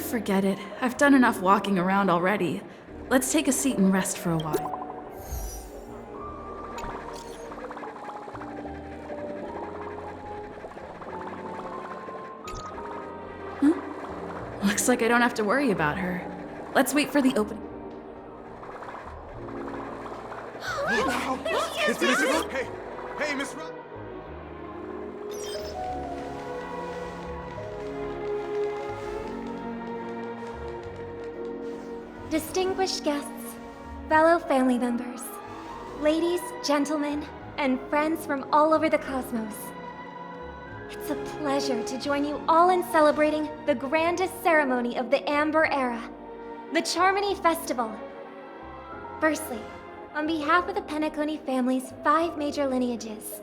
Forget it. I've done enough walking around already. Let's take a seat and rest for a while. Huh? Looks like I don't have to worry about her. Let's wait for the opening. Hey, Miss Rock. Distinguished guests, fellow family members, ladies, gentlemen, and friends from all over the cosmos. It's a pleasure to join you all in celebrating the grandest ceremony of the Amber Era, the Charmony Festival. Firstly, on behalf of the Penacony family's 5 major lineages,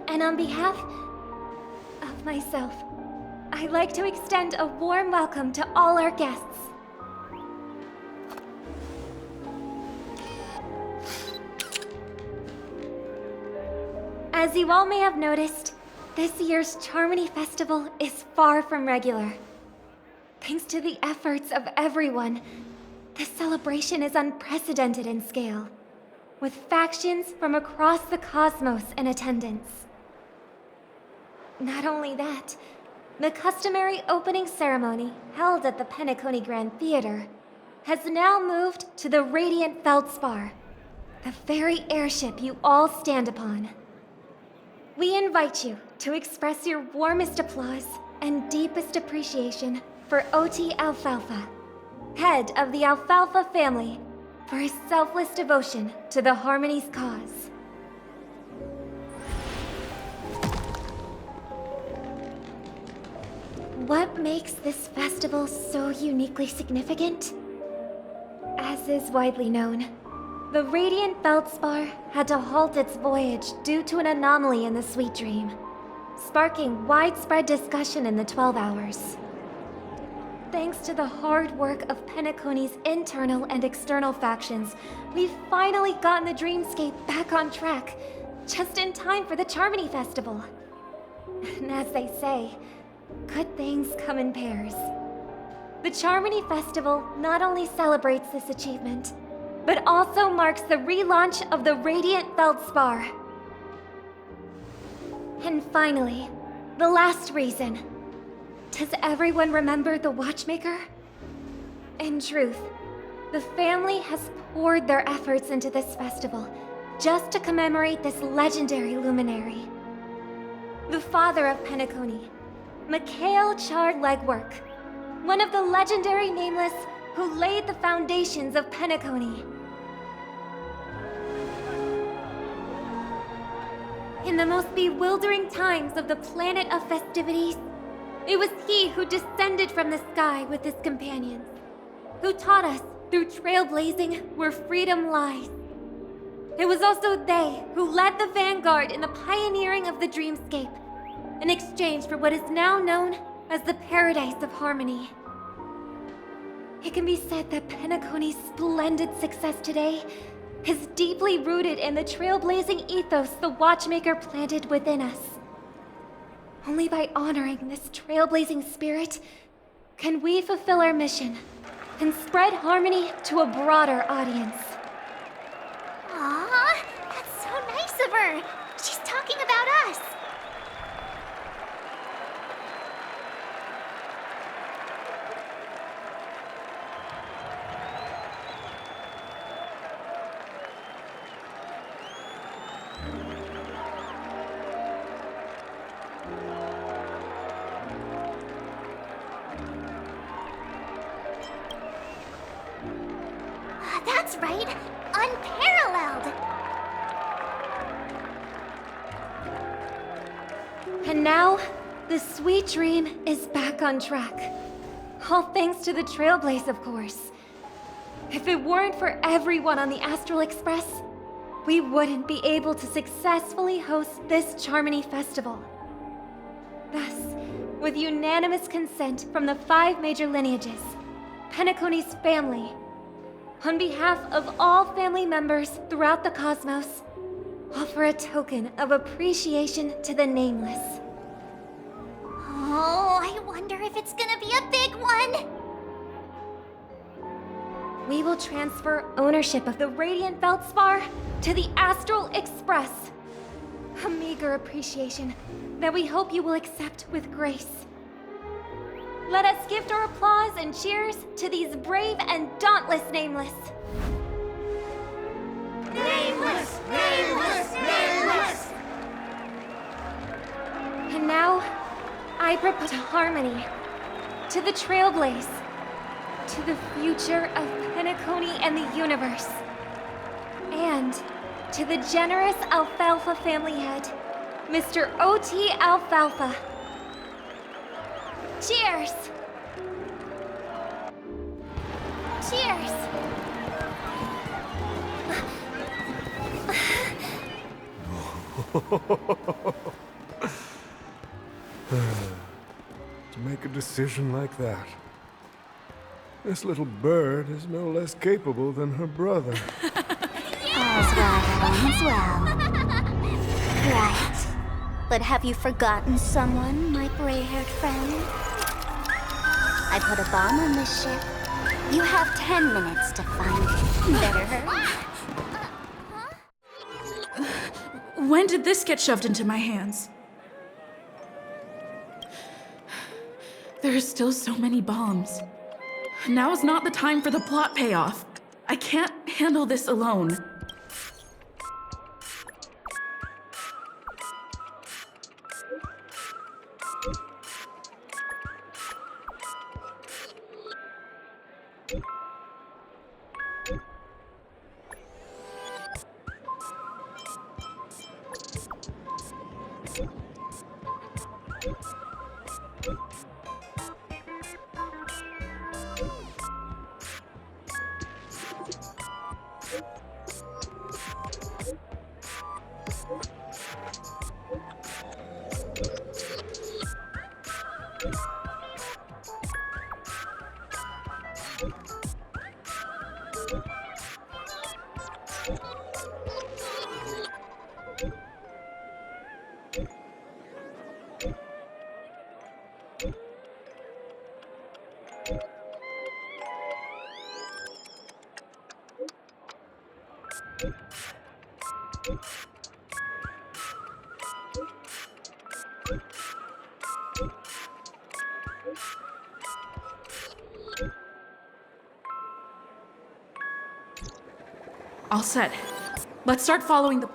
and on behalf of myself, I'd like to extend a warm welcome to all our guests. As you all may have noticed, this year's Charmony Festival is far from regular. Thanks to the efforts of everyone, this celebration is unprecedented in scale, with factions from across the cosmos in attendance. Not only that, the customary opening ceremony held at the Penacony Grand Theater has now moved to the Radiant Feldspar, the very airship you all stand upon. We invite you to express your warmest applause and deepest appreciation for OT Alfalfa, head of the Alfalfa family, for his selfless devotion to the Harmony's cause. What makes this festival so uniquely significant? As is widely known, the Radiant Feldspar had to halt its voyage due to an anomaly in the Sweet Dream, sparking widespread discussion in the 12 Hours. Thanks to the hard work of Penacony's internal and external factions, we've finally gotten the Dreamscape back on track, just in time for the Charmony Festival. And as they say, good things come in pairs. The Charmony Festival not only celebrates this achievement, but also marks the relaunch of the Radiant Feldspar. And finally, the last reason. Does everyone remember the Watchmaker? In truth, the family has poured their efforts into this festival just to commemorate this legendary luminary. The father of Penacony, Mikhail Chard Legwork, one of the legendary Nameless who laid the foundations of Penacony. In the most bewildering times of the planet of festivities, it was he who descended from the sky with his companions, who taught us through trailblazing where freedom lies. It was also they who led the vanguard in the pioneering of the Dreamscape, in exchange for what is now known as the Paradise of Harmony. It can be said that Penacony's splendid success today is deeply rooted in the trailblazing ethos the Watchmaker planted within us. Only by honoring this trailblazing spirit can we fulfill our mission and spread harmony to a broader audience. Aw, that's so nice of her. She's talking about us. That's right, unparalleled. And now, the Sweet Dream is back on track. All thanks to the Trailblaze, of course. If it weren't for everyone on the Astral Express, we wouldn't be able to successfully host this Charmony Festival. Thus, with unanimous consent from the 5 major lineages, Penacony's family, on behalf of all family members throughout the cosmos, offer a token of appreciation to the Nameless. Oh, I wonder if it's gonna be a big one. We will transfer ownership of the Radiant Feldspar to the Astral Express. A meager appreciation that we hope you will accept with grace. Let us gift our applause and cheers to these brave and dauntless Nameless. Nameless! Nameless! Nameless! And now, I propose to Harmony, to the Trailblaze, to the future of Penacony and the universe, and to the generous Alfalfa family head, Mr. O.T. Alfalfa. Cheers! Cheers! To make a decision like that. This little bird is no less capable than her brother. All's well that ends well. Right. But have you forgotten someone, my gray-haired friend? I put a bomb on this ship. You have 10 minutes to find it. Better hurry. When did this get shoved into my hands? There are still so many bombs. Now is not the time for the plot payoff. I can't handle this alone. All set. Let's start following the...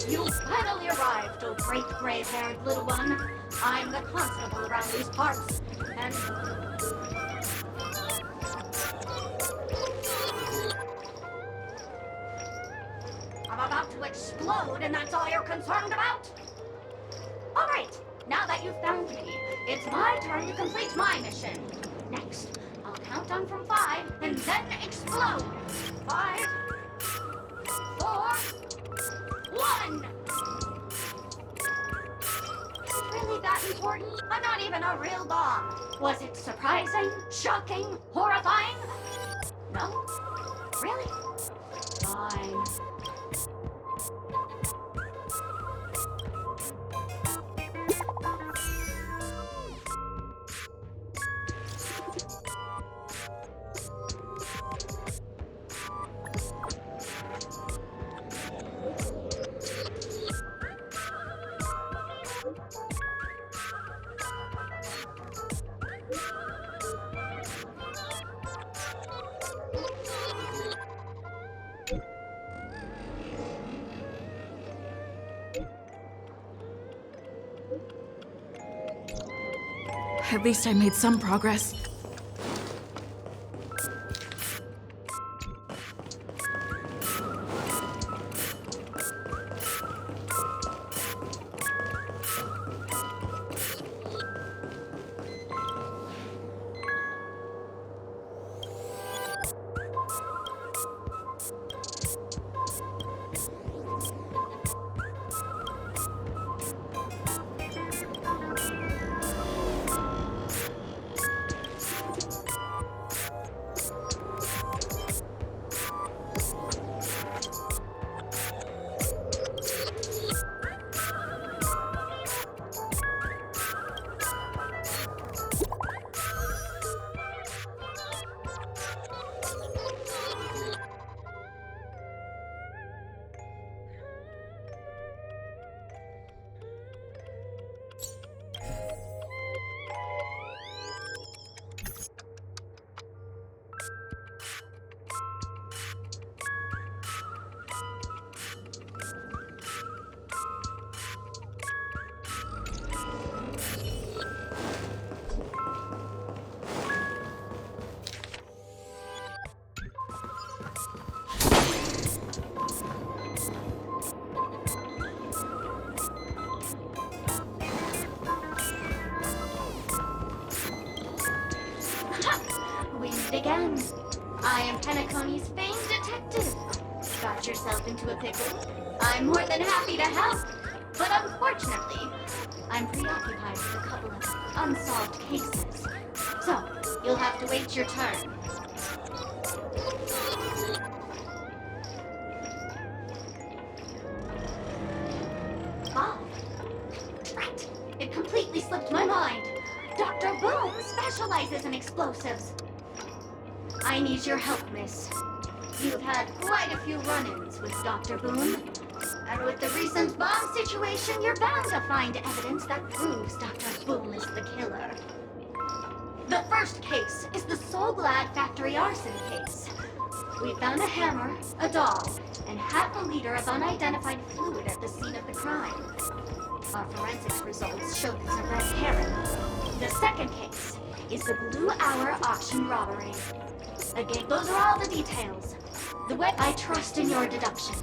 You finally arrived, oh great gray-haired little one. I'm the constable around these parts, and... I'm about to explode, and that's all you're concerned about? All right, now that you've found me, it's my turn to complete my mission. Next, I'll count down from 5, and then explode. 5, 4, 1! Is it really that important? I'm not even a real bomb. Was it surprising, shocking, horrifying? No? Really? Fine. At least I made some progress. We meet again. I am Penacony's famed detective. Got yourself into a pickle? I'm more than happy to help. But unfortunately, I'm preoccupied with a couple of unsolved cases. So, you'll have to wait your turn. Bob. Right. It completely slipped my mind. Dr. Boom specializes in explosives. I need your help, miss. You've had quite a few run-ins with Dr. Boom. And with the recent bomb situation, you're bound to find evidence that proves Dr. Boom is the killer. The first case is the Soul Glad factory arson case. We found a hammer, a doll, and half a liter of unidentified fluid at the scene of the crime. Our forensics results showed it's a red herring. The second case is the Blue Hour auction robbery. Again, those are all the details. The way I trust in your deduction.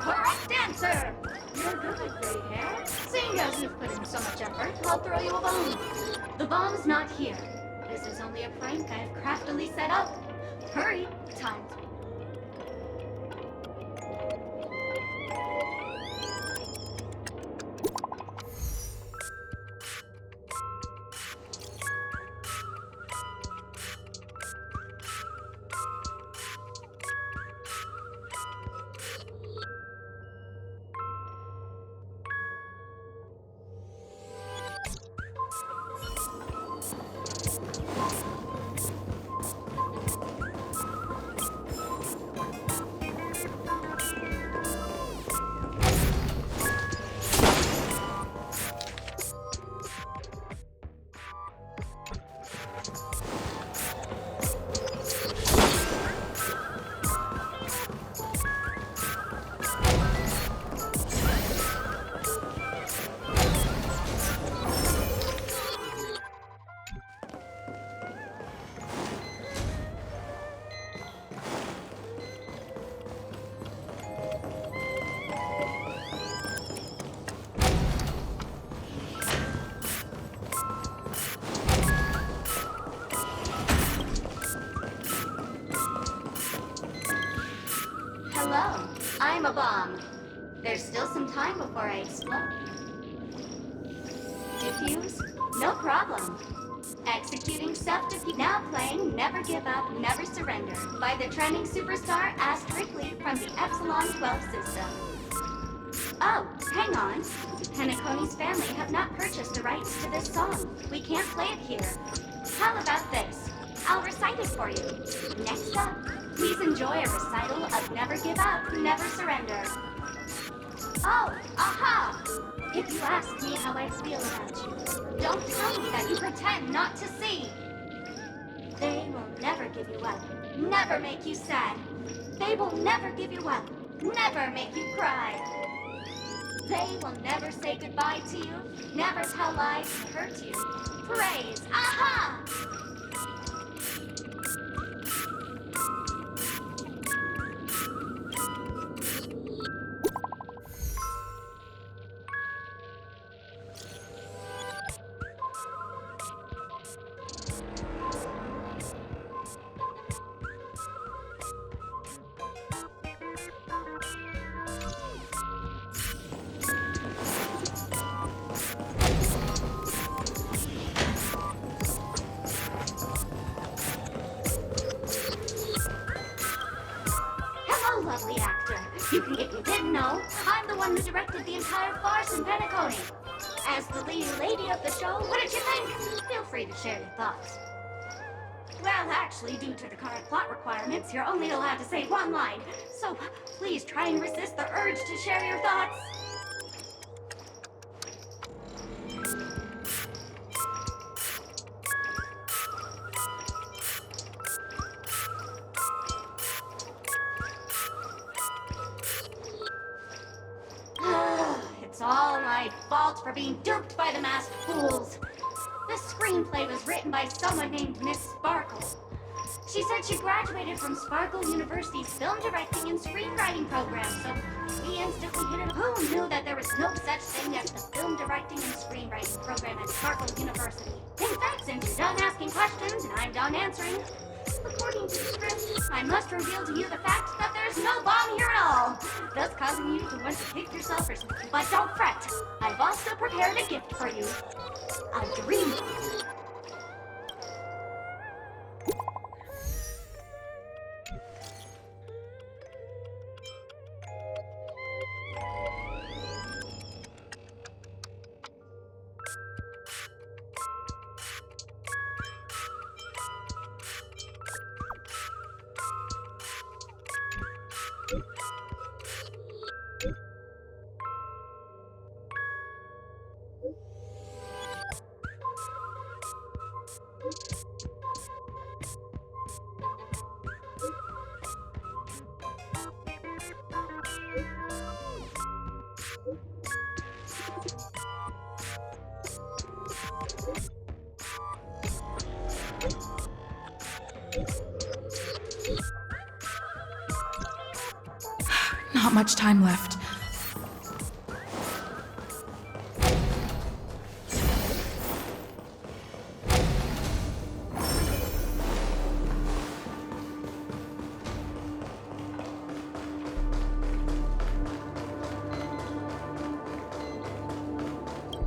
Correct answer! You're good at gray hair. Seeing as you've put in so much effort, I'll throw you a bone. The bomb's not here. This is only a prank I've craftily set up. Hurry, time. Hello, I'm a bomb. There's still some time before I explode. Defuse? No problem. Executing self-defeat. Now playing Never Give Up, Never Surrender by the trending superstar Astrictly from the Epsilon 12 system. Oh, hang on. Penacony's family have not purchased the rights to this song. We can't play it here. How about this? I'll recite it for you. Next up, please enjoy a recital of Never Give Up, Never Surrender. Oh, aha! If you ask me how I feel about you, don't tell me that you pretend not to see. They will never give you up, never make you sad. They will never give you up. never make you cry. They will never say goodbye to you, never tell lies and hurt you. Praise, aha! Hello, lovely actor. If you didn't know, I'm the one who directed the entire farce in Penacony. As the lead lady of the show, what did you think? Feel free to share your thoughts. Well, actually, due to the current plot requirements, you're only allowed to say one line. So please try and resist the urge to share your thoughts. It's all my fault for being duped by the masked fools. The screenplay was written by someone named Miss Sparkle. She said she graduated from Sparkle University's film directing and screenwriting program, so we instantly hit it. Who knew that there was no such thing as the film directing and screenwriting program at Sparkle University? In fact, since you're done asking questions and I'm done answering, according to the script, I must reveal to you the fact that there's no bomb here at all, thus causing you to want to kick yourself or something. But don't fret, I've also prepared a gift for you. A dream. Not much time left.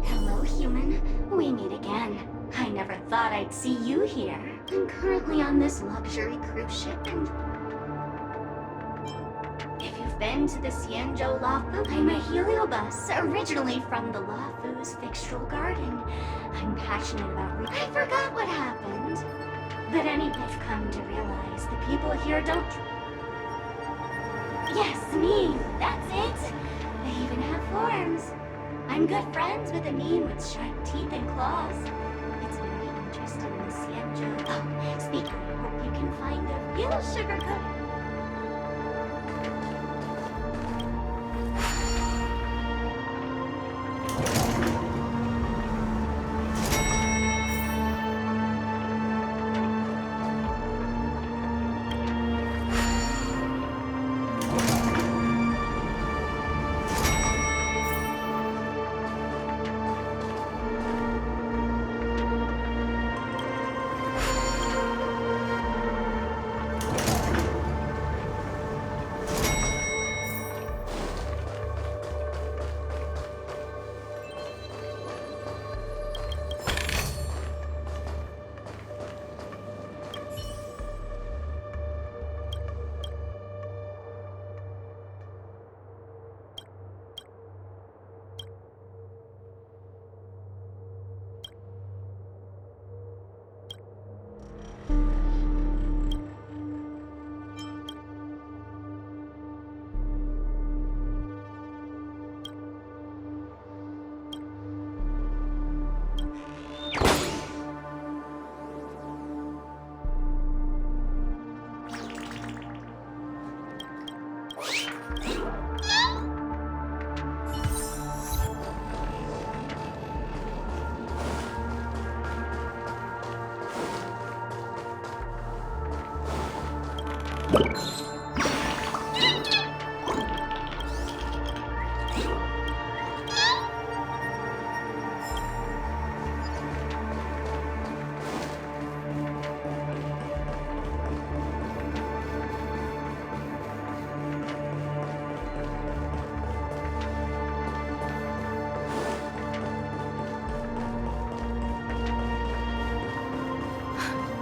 Hello, human. We meet again. I never thought I'd see you here. I'm currently on this luxury cruise ship and... If you've been to the Xianzhou Lafu, I'm a heliobus, originally from the Lafu's Fixtural Garden. I'm passionate about I forgot what happened. But I've come to realize the people here don't... Yes, me. That's it. They even have forms. I'm good friends with a meme with sharp teeth and claws. It's very interesting in the Xianzhou. Oh, speaking, I hope you can find the real sugar coat.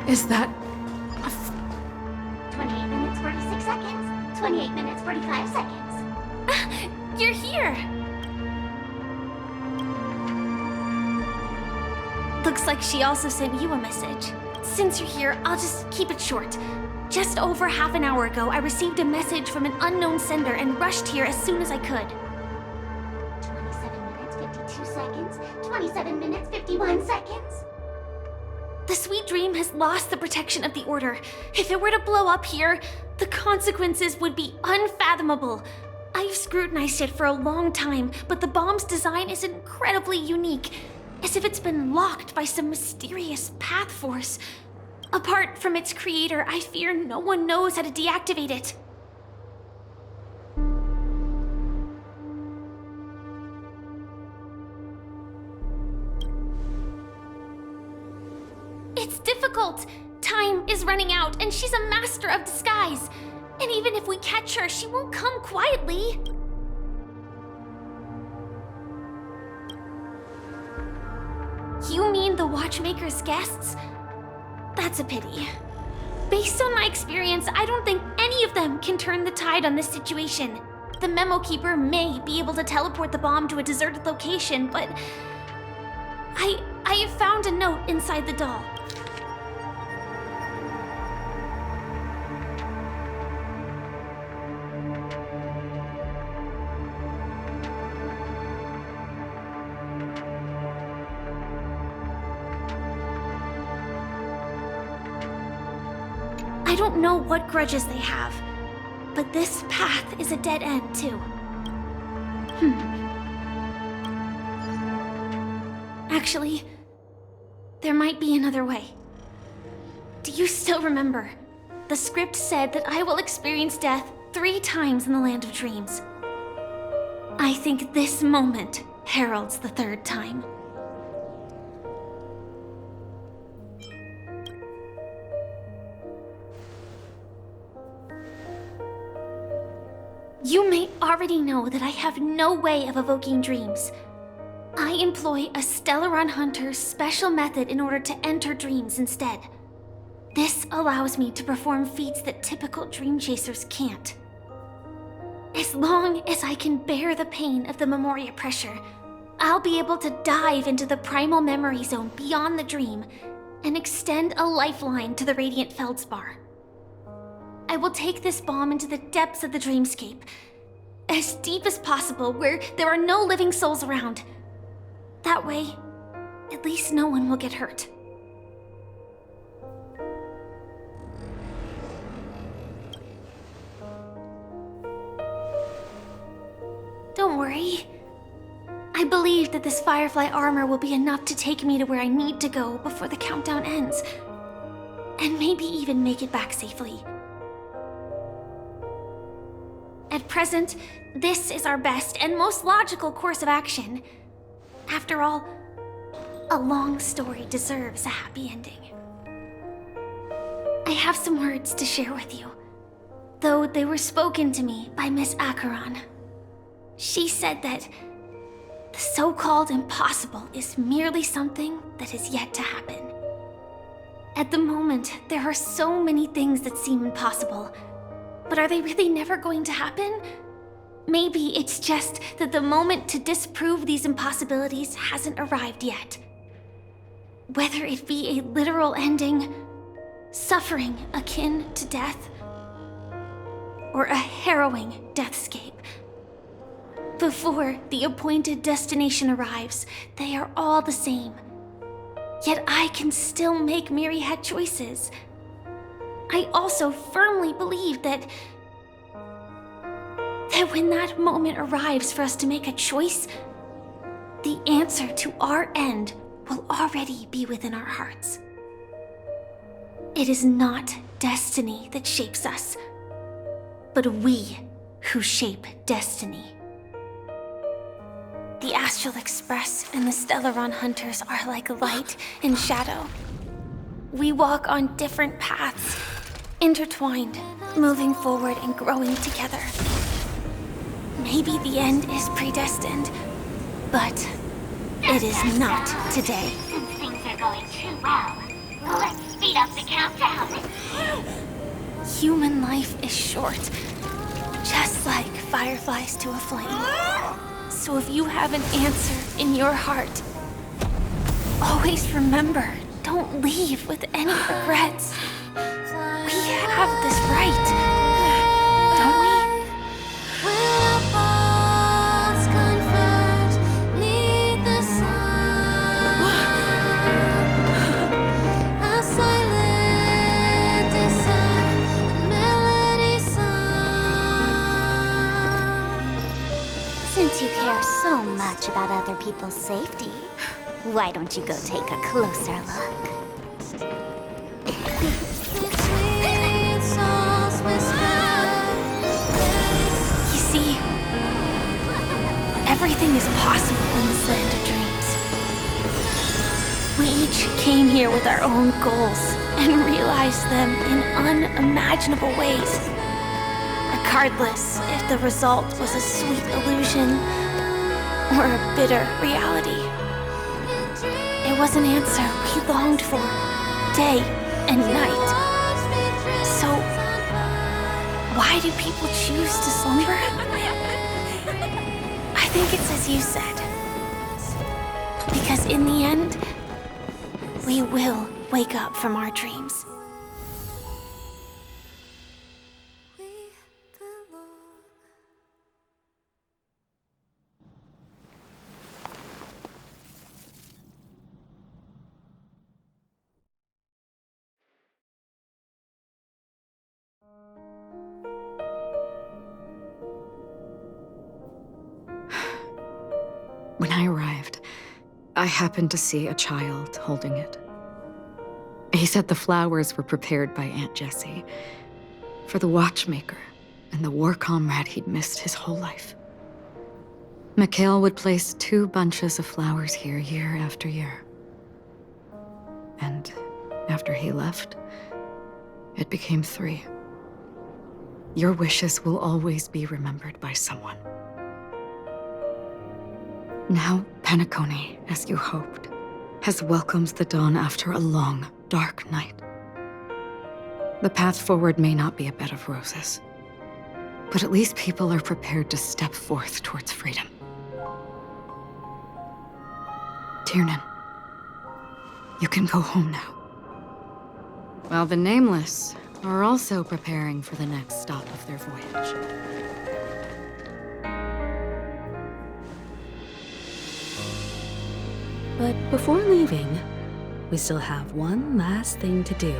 Is that... 28 minutes, 46 seconds. 28 minutes, 45 seconds. You're here! Looks like she also sent you a message. Since you're here, I'll just keep it short. Just over half an hour ago, I received a message from an unknown sender and rushed here as soon as I could. 27 minutes, 52 seconds. 27 minutes, 51 seconds. The Sweet Dream has lost the protection of the Order. If it were to blow up here, the consequences would be unfathomable. I've scrutinized it for a long time, but the bomb's design is incredibly unique, as if it's been locked by some mysterious path force. Apart from its creator, I fear no one knows how to deactivate it. It's difficult. Time is running out, and she's a master of disguise. And even if we catch her, she won't come quietly. You mean the Watchmaker's guests? That's a pity. Based on my experience, I don't think any of them can turn the tide on this situation. The Memo Keeper may be able to teleport the bomb to a deserted location, but I have found a note inside the doll. I don't know what grudges they have, but this path is a dead end, too. Actually, there might be another way. Do you still remember? The script said that I will experience death 3 times in the Land of Dreams. I think this moment heralds the 3rd time. You may already know that I have no way of evoking dreams. I employ a Stellaron Hunter's special method in order to enter dreams instead. This allows me to perform feats that typical dream chasers can't. As long as I can bear the pain of the Memoria pressure, I'll be able to dive into the primal memory zone beyond the dream and extend a lifeline to the Radiant Feldspar. I will take this bomb into the depths of the dreamscape, as deep as possible where there are no living souls around. That way, at least no one will get hurt. Don't worry. I believe that this Firefly armor will be enough to take me to where I need to go before the countdown ends, and maybe even make it back safely. At present, this is our best and most logical course of action. After all, a long story deserves a happy ending. I have some words to share with you, though they were spoken to me by Miss Acheron. She said that the so-called impossible is merely something that is yet to happen. At the moment, there are so many things that seem impossible. But are they really never going to happen? Maybe it's just that the moment to disprove these impossibilities hasn't arrived yet. Whether it be a literal ending, suffering akin to death, or a harrowing deathscape. Before the appointed destination arrives, they are all the same. Yet I can still make myriad choices. I also firmly believe that when that moment arrives for us to make a choice, the answer to our end will already be within our hearts. It is not destiny that shapes us, but we who shape destiny. The Astral Express and the Stellaron Hunters are like light and shadow. We walk on different paths, intertwined, moving forward and growing together. Maybe the end is predestined, but it is not today. Since things are going too well, let's speed up the countdown. Human life is short, just like fireflies to a flame. So if you have an answer in your heart, always remember, don't leave with any regrets. We have this right, don't we? Since you care so much about other people's safety, why don't you go take a closer look? You see, everything is possible in this land of dreams. We each came here with our own goals and realized them in unimaginable ways. Regardless if the result was a sweet illusion or a bitter reality. It was an answer we longed for, day and night. So, why do people choose to slumber? I think it's as you said. Because in the end, we will wake up from our dreams. When I arrived, I happened to see a child holding it. He said the flowers were prepared by Aunt Jessie for the watchmaker and the war comrade he'd missed his whole life. Mikhail would place 2 bunches of flowers here year after year. And after he left, it became 3. Your wishes will always be remembered by someone. Now, Penacony, as you hoped, has welcomed the dawn after a long, dark night. The path forward may not be a bed of roses, but at least people are prepared to step forth towards freedom. Tiernan, you can go home now. While the Nameless are also preparing for the next stop of their voyage. But before leaving, we still have one last thing to do.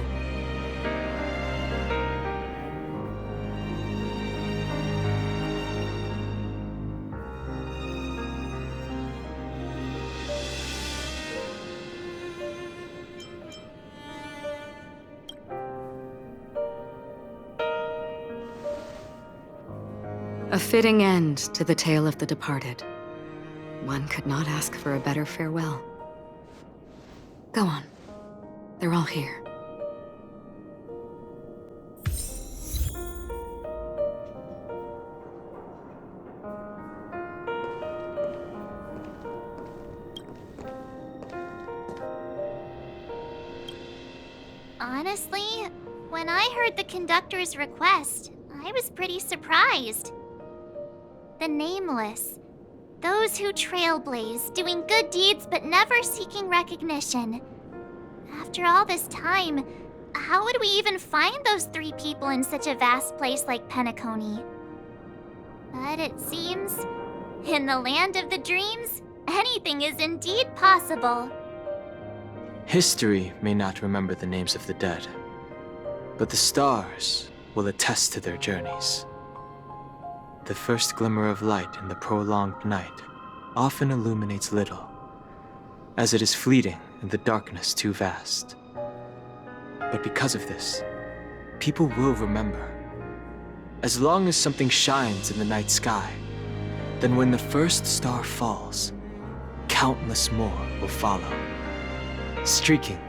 A fitting end to the tale of the departed. One could not ask for a better farewell. Go on. They're all here. Honestly, when I heard the conductor's request, I was pretty surprised. The Nameless. Those who trailblaze, doing good deeds but never seeking recognition. After all this time, how would we even find those 3 people in such a vast place like Penacony? But it seems, in the land of the dreams, anything is indeed possible. History may not remember the names of the dead, but the stars will attest to their journeys. The first glimmer of light in the prolonged night often illuminates little, as it is fleeting in the darkness too vast. But because of this, people will remember. As long as something shines in the night sky, then when the first star falls, countless more will follow, streaking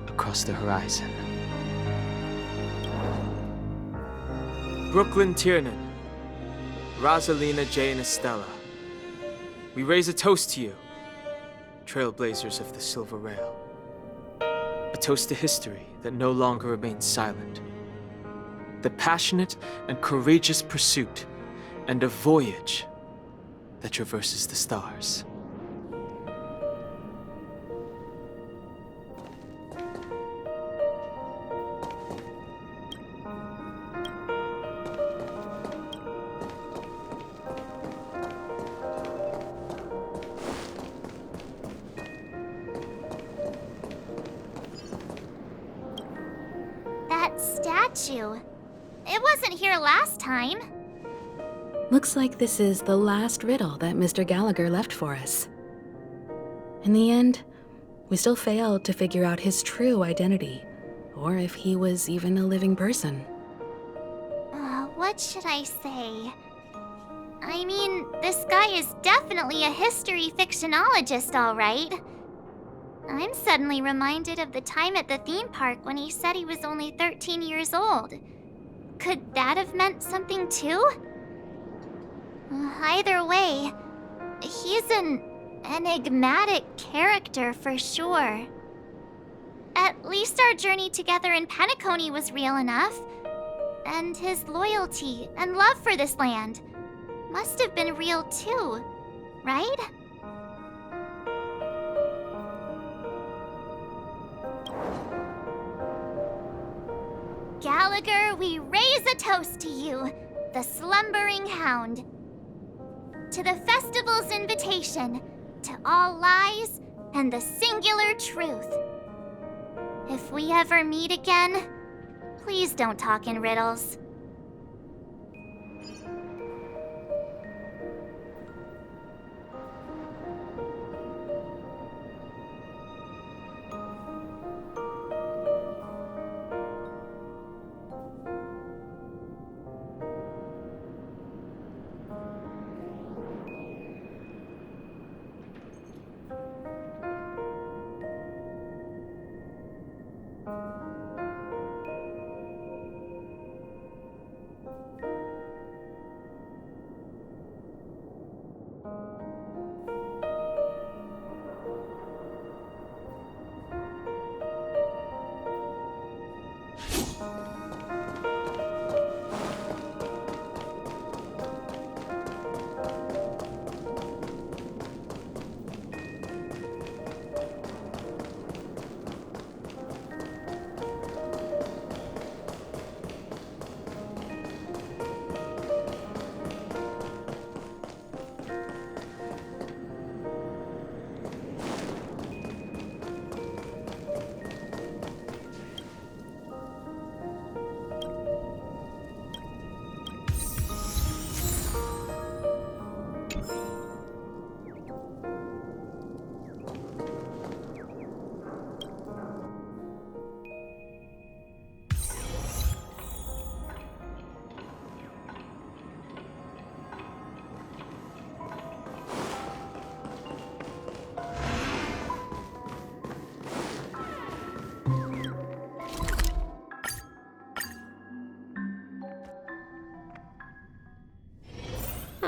across the horizon. Brooklyn Tiernan, Rosalina Jane Estella, we raise a toast to you, trailblazers of the Silver Rail. A toast to history that no longer remains silent. The passionate and courageous pursuit, and a voyage that traverses the stars. That statue. It wasn't here last time. Looks like this is the last riddle that Mr. Gallagher left for us. In the end, we still failed to figure out his true identity, or if he was even a living person. What should I say? I mean, this guy is definitely a history fictionologist, all right. I'm suddenly reminded of the time at the theme park when he said he was only 13 years old. Could that have meant something too? Either way, he's an enigmatic character for sure. At least our journey together in Penacony was real enough. And his loyalty and love for this land must have been real too, right? Gallagher, we raise a toast to you, the slumbering hound. To the festival's invitation, to all lies and the singular truth. If we ever meet again, please don't talk in riddles.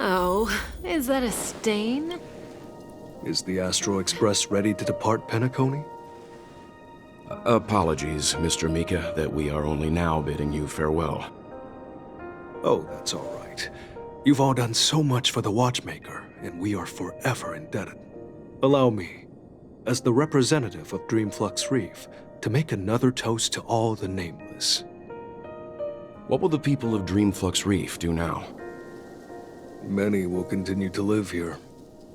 Oh, is that a stain? Is the Astro Express ready to depart Penacony? Apologies, Mr. Mika, that we are only now bidding you farewell. Oh, that's all right. You've all done so much for the Watchmaker, and we are forever indebted. Allow me, as the representative of Dreamflux Reef, to make another toast to all the nameless. What will the people of Dreamflux Reef do now? Many will continue to live here.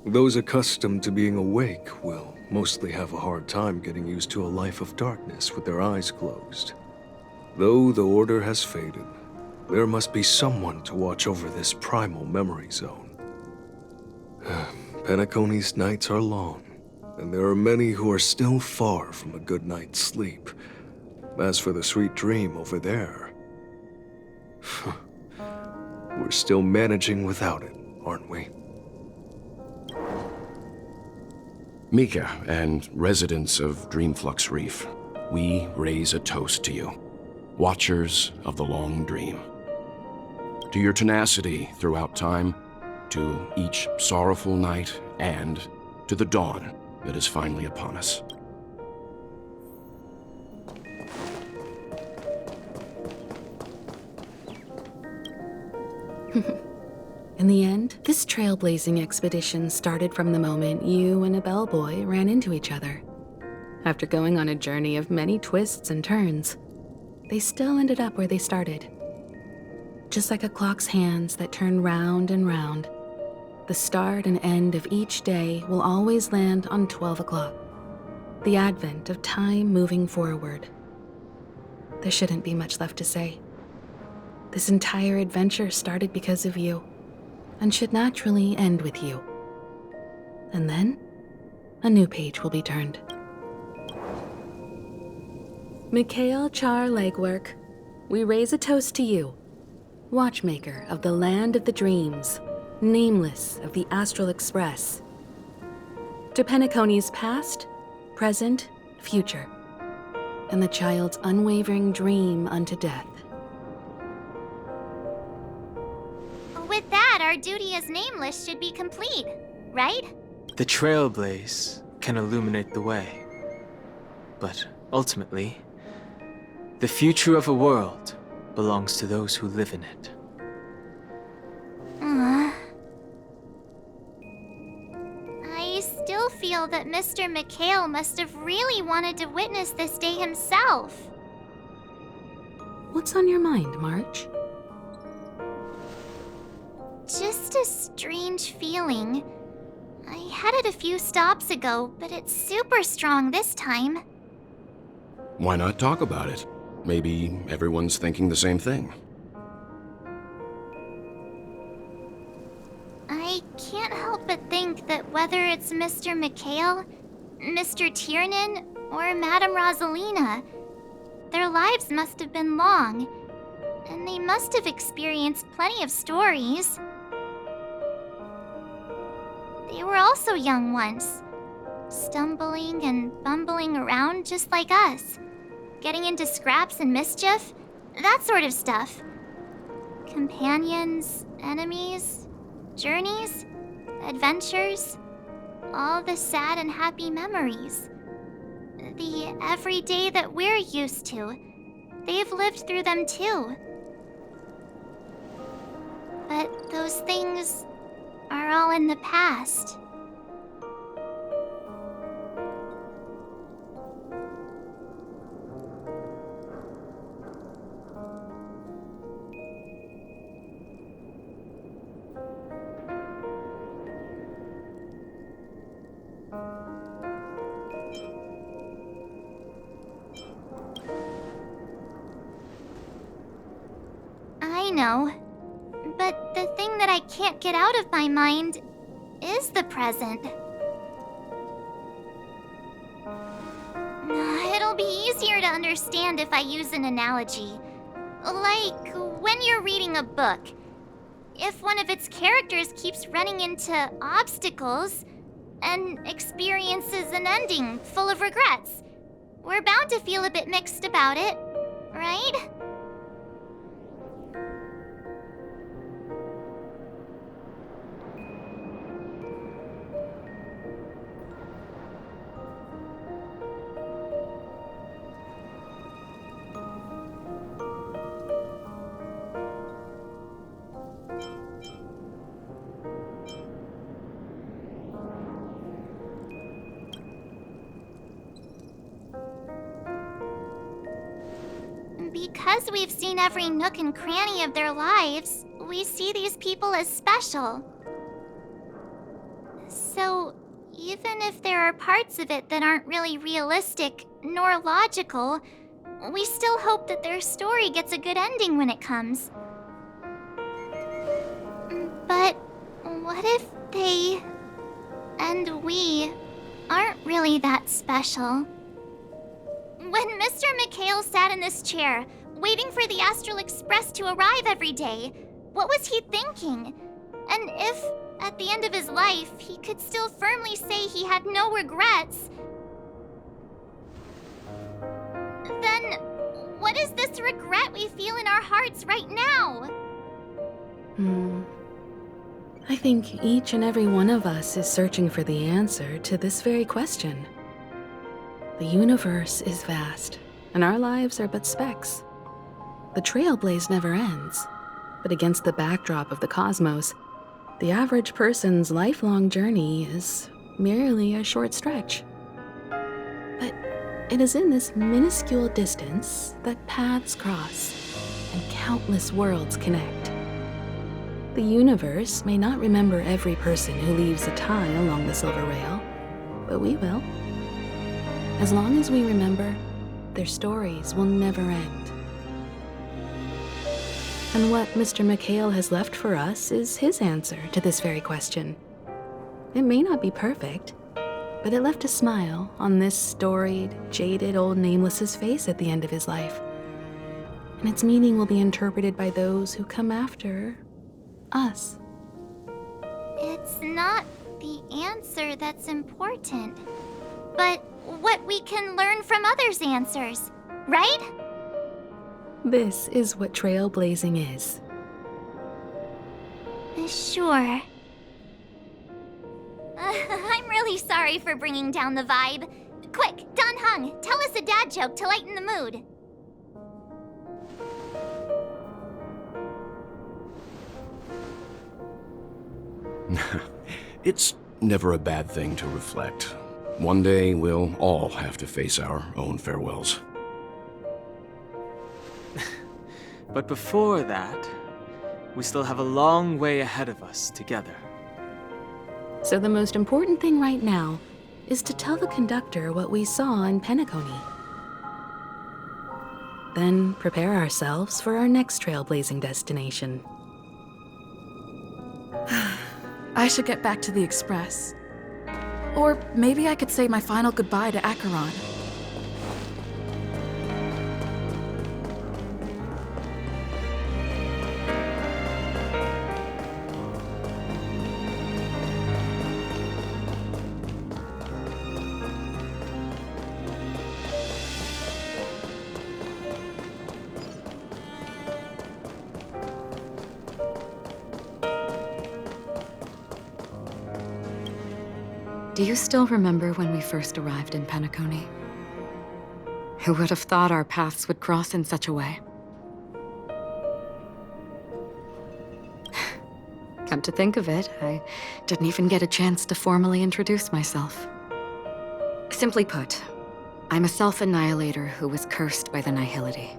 Those accustomed to being awake will mostly have a hard time getting used to a life of darkness with their eyes closed. Though the order has faded, there must be someone to watch over this primal memory zone. Penacony's nights are long, and there are many who are still far from a good night's sleep. As for the sweet dream over there, we're still managing without it, aren't we? Mika and residents of Dreamflux Reef, we raise a toast to you, watchers of the long dream. To your tenacity throughout time, to each sorrowful night, and to the dawn that is finally upon us. In the end, this trailblazing expedition started from the moment you and a bellboy ran into each other. After going on a journey of many twists and turns, they still ended up where they started. Just like a clock's hands that turn round and round, the start and end of each day will always land on 12 o'clock, the advent of time moving forward. There shouldn't be much left to say. This entire adventure started because of you, and should naturally end with you. And then, a new page will be turned. Mikhail Char Legwork, we raise a toast to you, watchmaker of the land of the dreams, nameless of the Astral Express. To Penacony's past, present, future, and the child's unwavering dream unto death. With that, our duty as Nameless should be complete, right? The trailblaze can illuminate the way. But ultimately, the future of a world belongs to those who live in it. I still feel that Mr. Mikhail must have really wanted to witness this day himself. What's on your mind, March? Just a strange feeling. I had it a few stops ago, but it's super strong this time. Why not talk about it? Maybe everyone's thinking the same thing. I can't help but think that whether it's Mr. Mikhail, Mr. Tiernan, or Madame Rosalina, their lives must have been long, and they must have experienced plenty of stories. They were also young once, stumbling and bumbling around just like us, getting into scraps and mischief, that sort of stuff. Companions, enemies, journeys, adventures, all the sad and happy memories. The everyday that we're used to, they've lived through them too. But those things are all in the past. I know. But the thing that I can't get out of my mind is the present. It'll be easier to understand if I use an analogy. Like when you're reading a book. If one of its characters keeps running into obstacles and experiences an ending full of regrets, we're bound to feel a bit mixed about it, right? Because we've seen every nook and cranny of their lives, we see these people as special. So, even if there are parts of it that aren't really realistic nor logical, we still hope that their story gets a good ending when it comes. But what if they and we aren't really that special? When Mr. Mikhail sat in this chair, waiting for the Astral Express to arrive every day, What was he thinking? And if, at the end of his life, he could still firmly say he had no regrets, then what is this regret we feel in our hearts right now? I think each and every one of us is searching for the answer to this very question. The universe is vast, and our lives are but specks. The trailblaze never ends, but against the backdrop of the cosmos, the average person's lifelong journey is merely a short stretch. But it is in this minuscule distance that paths cross and countless worlds connect. The universe may not remember every person who leaves a tie along the silver rail, but we will. As long as we remember, their stories will never end. And what Mr. McHale has left for us is his answer to this very question. It may not be perfect, but it left a smile on this storied, jaded old Nameless's face at the end of his life. And its meaning will be interpreted by those who come after us. It's not the answer that's important, but what we can learn from others' answers, right? This is what trailblazing is. Sure. I'm really sorry for bringing down the vibe. Quick, Don Hung, tell us a dad joke to lighten the mood. It's never a bad thing to reflect. One day, we'll all have to face our own farewells. But before that, we still have a long way ahead of us together. So the most important thing right now is to tell the conductor what we saw in Penacony. Then prepare ourselves for our next trailblazing destination. I should get back to the Express. Or maybe I could say my final goodbye to Acheron. Do you still remember when we first arrived in Penacony? Who would have thought our paths would cross in such a way? Come to think of it, I didn't even get a chance to formally introduce myself. Simply put, I'm a self-annihilator who was cursed by the Nihility.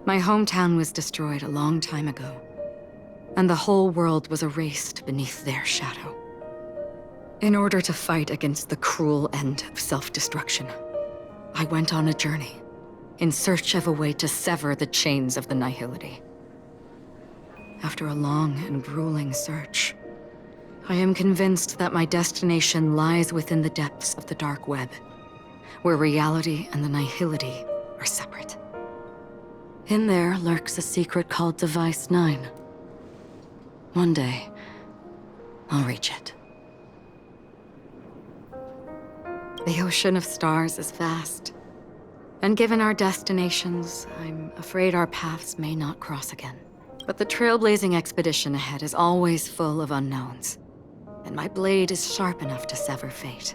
My hometown was destroyed a long time ago, and the whole world was erased beneath their shadow. In order to fight against the cruel end of self-destruction, I went on a journey in search of a way to sever the chains of the Nihility. After a long and grueling search, I am convinced that my destination lies within the depths of the dark web, where reality and the Nihility are separate. In there lurks a secret called Device 9. One day, I'll reach it. The ocean of stars is vast, and given our destinations, I'm afraid our paths may not cross again. But the trailblazing expedition ahead is always full of unknowns, and my blade is sharp enough to sever fate.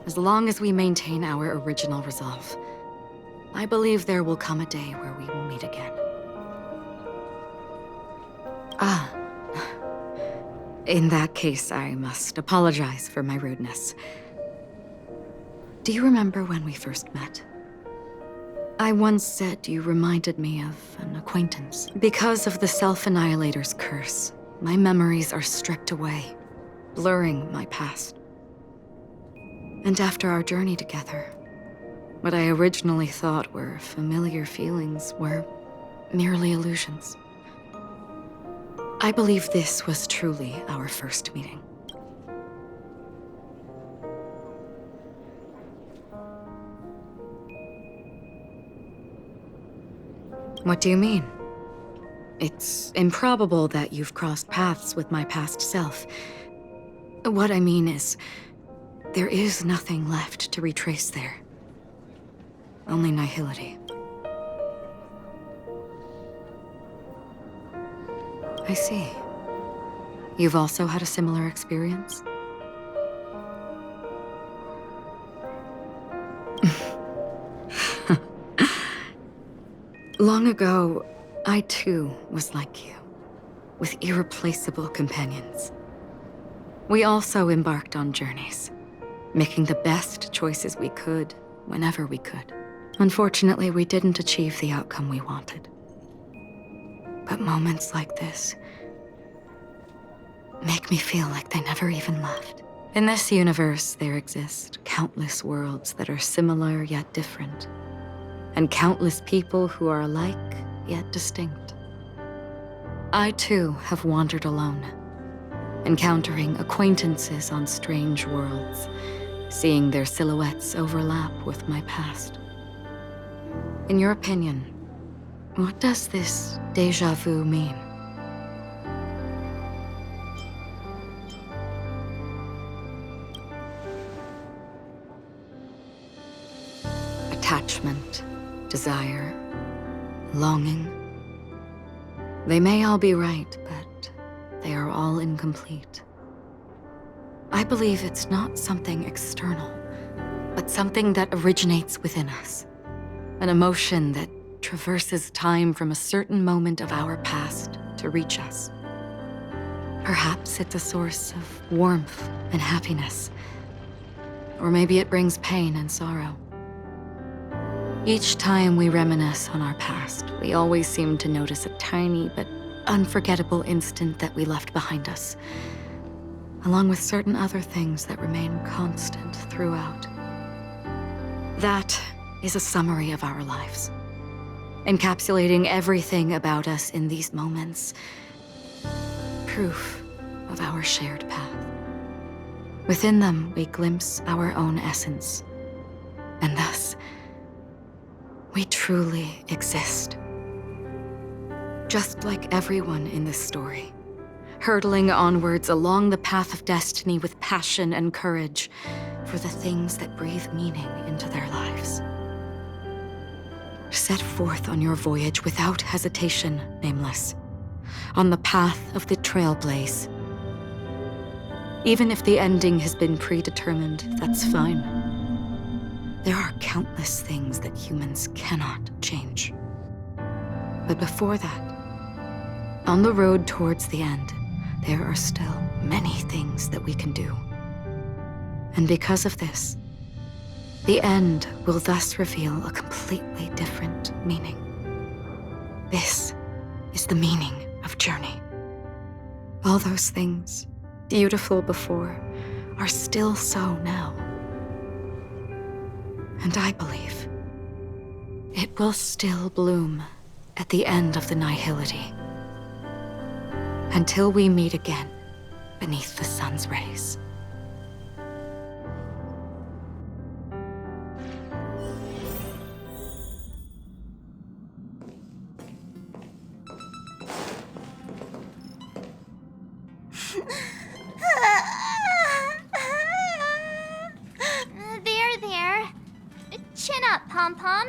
As long as we maintain our original resolve, I believe there will come a day where we will meet again. In that case, I must apologize for my rudeness. Do you remember when we first met? I once said you reminded me of an acquaintance. Because of the Self-Annihilator's curse, my memories are stripped away, blurring my past. And after our journey together, what I originally thought were familiar feelings were merely illusions. I believe this was truly our first meeting. What do you mean? It's improbable that you've crossed paths with my past self. What I mean is, there is nothing left to retrace there. Only nihility. I see. You've also had a similar experience? Long ago, I too was like you, with irreplaceable companions. We also embarked on journeys, making the best choices we could, whenever we could. Unfortunately, we didn't achieve the outcome we wanted. But moments like this make me feel like they never even left. In this universe, there exist countless worlds that are similar yet different, and countless people who are alike yet distinct. I too have wandered alone, encountering acquaintances on strange worlds, seeing their silhouettes overlap with my past. In your opinion, what does this déjà vu mean? Attachment, desire, longing. They may all be right, but they are all incomplete. I believe it's not something external, but something that originates within us. An emotion that traverses time from a certain moment of our past to reach us. Perhaps it's a source of warmth and happiness. Or maybe it brings pain and sorrow. Each time we reminisce on our past, we always seem to notice a tiny but unforgettable instant that we left behind us, along with certain other things that remain constant throughout. That is a summary of our lives, encapsulating everything about us in these moments. Proof of our shared path. Within them, we glimpse our own essence, and thus, we truly exist. Just like everyone in this story, hurtling onwards along the path of destiny with passion and courage for the things that breathe meaning into their lives. Set forth on your voyage without hesitation, Nameless, on the path of the Trailblaze. Even if the ending has been predetermined, that's fine. There are countless things that humans cannot change. But before that, on the road towards the end, there are still many things that we can do. And because of this, the end will thus reveal a completely different meaning. This is the meaning of journey. All those things, beautiful before, are still so now. And I believe it will still bloom at the end of the nihility, until we meet again beneath the sun's rays. There. Chin up, Pom-Pom.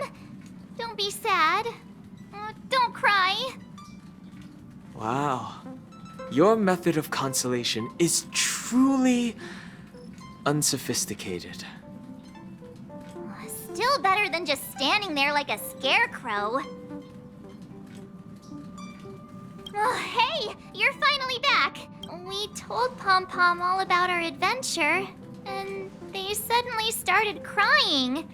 Don't be sad. Don't cry. Wow. Your method of consolation is truly unsophisticated. Still better than just standing there like a scarecrow. Oh, hey, you're finally back. We told Pom-Pom all about our adventure, and they suddenly started crying.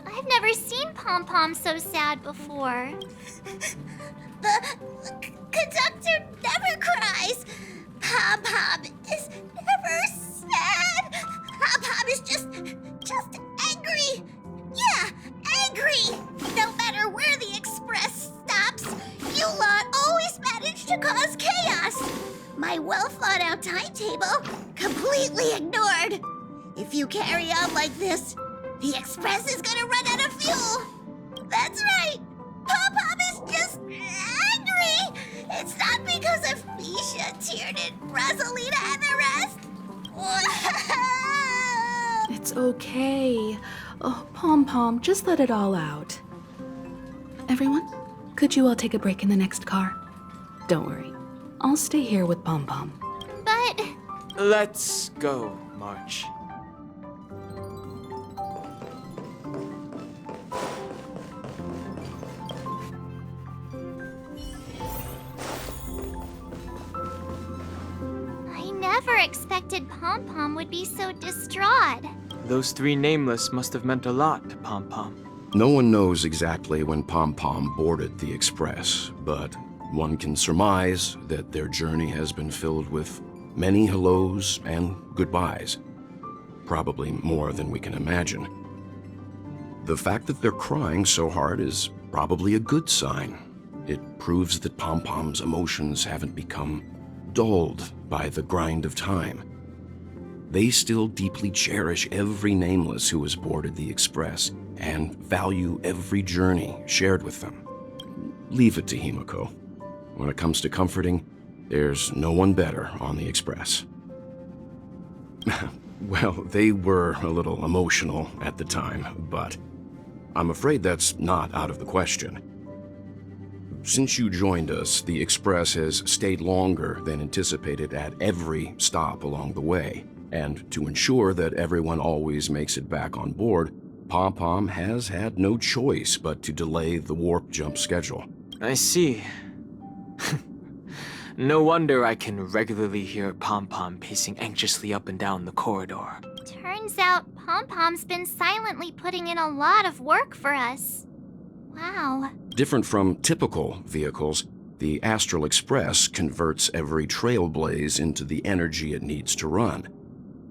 I've never seen Pom-Pom so sad before. The conductor never cries. Pom-Pom is never sad. Pom-Pom is just angry. Yeah, angry. No matter where the express stops, you lot always manage to cause chaos. My well-thought-out timetable completely ignored. If you carry on like this, the express is gonna run out of fuel. That's right. Pom-Pom is just angry. Rosalina and the rest. It's okay. Oh, Pom Pom, just let it all out. Everyone, could you all take a break in the next car? Don't worry. I'll stay here with Pom Pom. But Let's go, March. I never expected Pom Pom would be so distraught. Those three nameless must have meant a lot to Pom Pom. No one knows exactly when Pom Pom boarded the Express, but one can surmise that their journey has been filled with many hellos and goodbyes. Probably more than we can imagine. The fact that they're crying so hard is probably a good sign. It proves that Pom Pom's emotions haven't become dulled by the grind of time. They still deeply cherish every nameless who has boarded the Express and value every journey shared with them. Leave it to Himiko. When it comes to comforting, there's no one better on the Express. Well, they were a little emotional at the time, but I'm afraid that's not out of the question. Since you joined us, the Express has stayed longer than anticipated at every stop along the way. And to ensure that everyone always makes it back on board, Pom Pom has had no choice but to delay the warp jump schedule. I see. No wonder I can regularly hear Pom Pom pacing anxiously up and down the corridor. Turns out Pom Pom's been silently putting in a lot of work for us. Wow. Different from typical vehicles, the Astral Express converts every trailblaze into the energy it needs to run.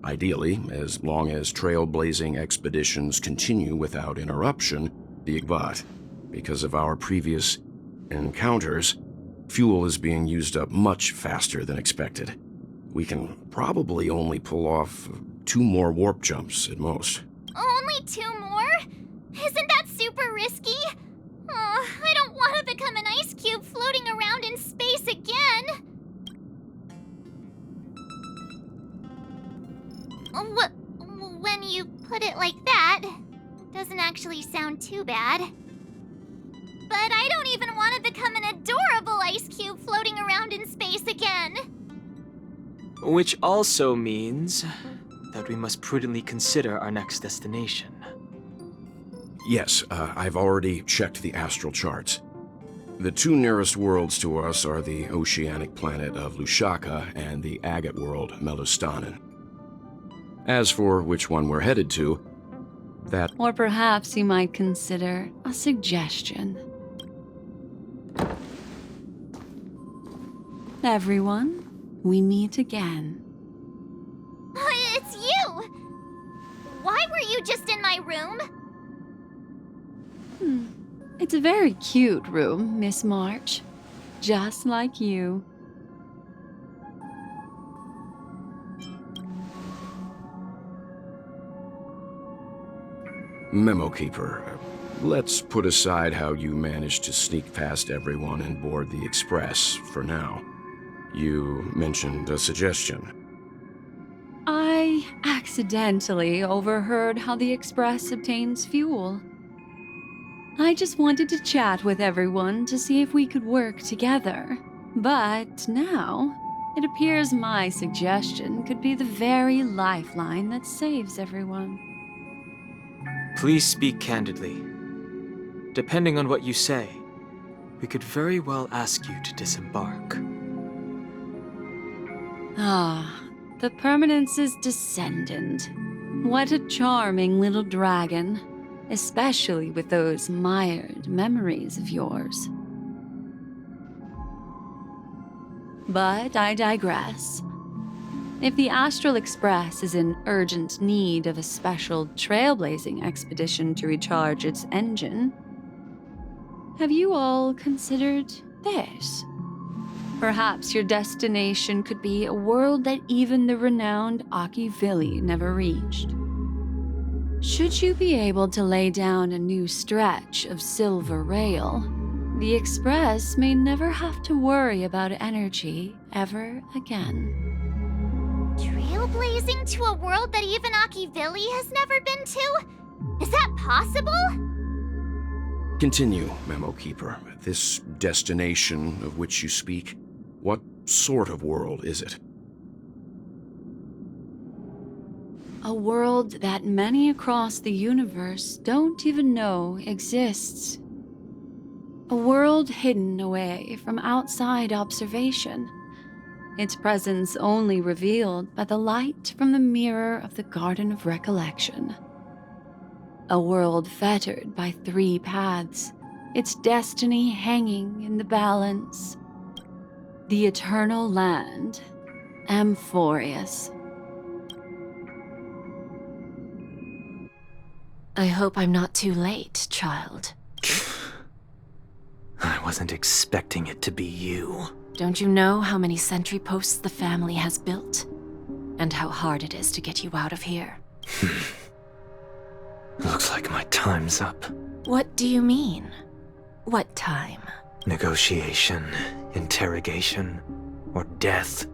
Ideally, as long as trailblazing expeditions continue without interruption, but because of our previous encounters, fuel is being used up much faster than expected. We can probably only pull off 2 more warp jumps at most. Only 2 more? Isn't that super risky? Oh, I don't want to become an ice cube floating around in space again. When you put it like that, it doesn't actually sound too bad. But I don't even want to become an adorable ice cube floating around in space again. Which also means that we must prudently consider our next destination. Yes, I've already checked the astral charts. The 2 nearest worlds to us are the oceanic planet of Lushaka and the agate world Melustanen. As for which one we're headed to, that... Or perhaps you might consider a suggestion. Everyone, we meet again. It's you! Why were you just in my room? It's a very cute room, Miss March. Just like you. Memo Keeper, let's put aside how you managed to sneak past everyone and board the Express for now. You mentioned a suggestion. I accidentally overheard how the Express obtains fuel. I just wanted to chat with everyone to see if we could work together. But now, it appears my suggestion could be the very lifeline that saves everyone. Please speak candidly. Depending on what you say, we could very well ask you to disembark. Ah, the Permanence's descendant. What a charming little dragon, especially with those mired memories of yours. But I digress. If the Astral Express is in urgent need of a special trailblazing expedition to recharge its engine, have you all considered this? Perhaps your destination could be a world that even the renowned Aki Vili never reached. Should you be able to lay down a new stretch of silver rail, The Express may never have to worry about energy ever again. Trailblazing to a world that even Akivilli has never been to? Is that possible? Continue, Memo Keeper. This destination of which you speak, what sort of world is it? A world that many across the universe don't even know exists. A world hidden away from outside observation. Its presence only revealed by the light from the mirror of the Garden of Recollection. A world fettered by 3 paths, its destiny hanging in the balance. The eternal land, Amphorius. I hope I'm not too late, child. I wasn't expecting it to be you. Don't you know how many sentry posts the family has built? And how hard it is to get you out of here? Looks like my time's up. What do you mean? What time? Negotiation, interrogation, or death.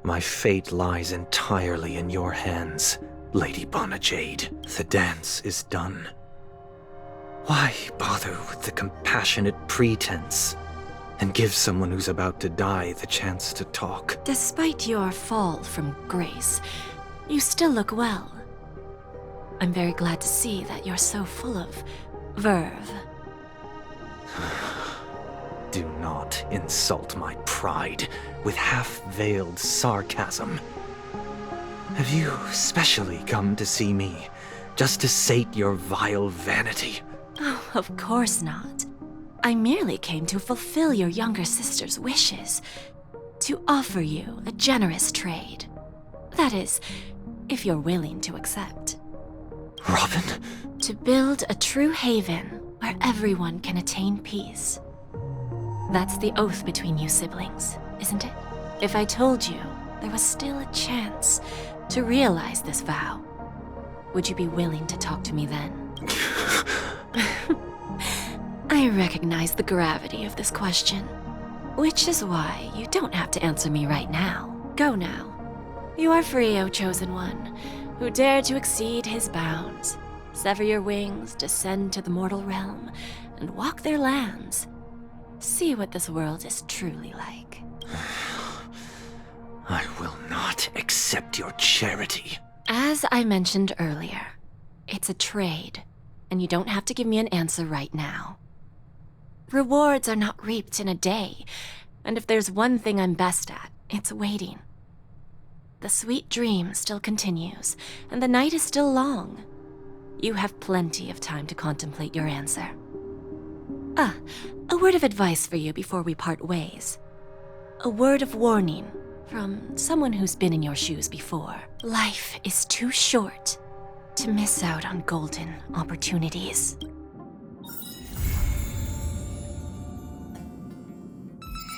My fate lies entirely in your hands, Lady Bonajade. The dance is done. Why bother with the compassionate pretense and give someone who's about to die the chance to talk? Despite your fall from grace, you still look well. I'm very glad to see that you're so full of verve. Do not insult my pride with half-veiled sarcasm. Have you specially come to see me just to sate your vile vanity? Oh, of course not. I merely came to fulfill your younger sister's wishes. To offer you a generous trade. That is, if you're willing to accept. Robin? To build a true haven where everyone can attain peace. That's the oath between you siblings, isn't it? If I told you there was still a chance to realize this vow, would you be willing to talk to me then? I recognize the gravity of this question, which is why you don't have to answer me right now. Go now. You are free, O Chosen One, who dare to exceed his bounds, sever your wings, descend to the mortal realm, and walk their lands. See what this world is truly like. I will not accept your charity. As I mentioned earlier, it's a trade, and you don't have to give me an answer right now. Rewards are not reaped in a day, and if there's one thing I'm best at, it's waiting. The sweet dream still continues, and the night is still long. You have plenty of time to contemplate your answer. A word of advice for you before we part ways. A word of warning from someone who's been in your shoes before. Life is too short to miss out on golden opportunities.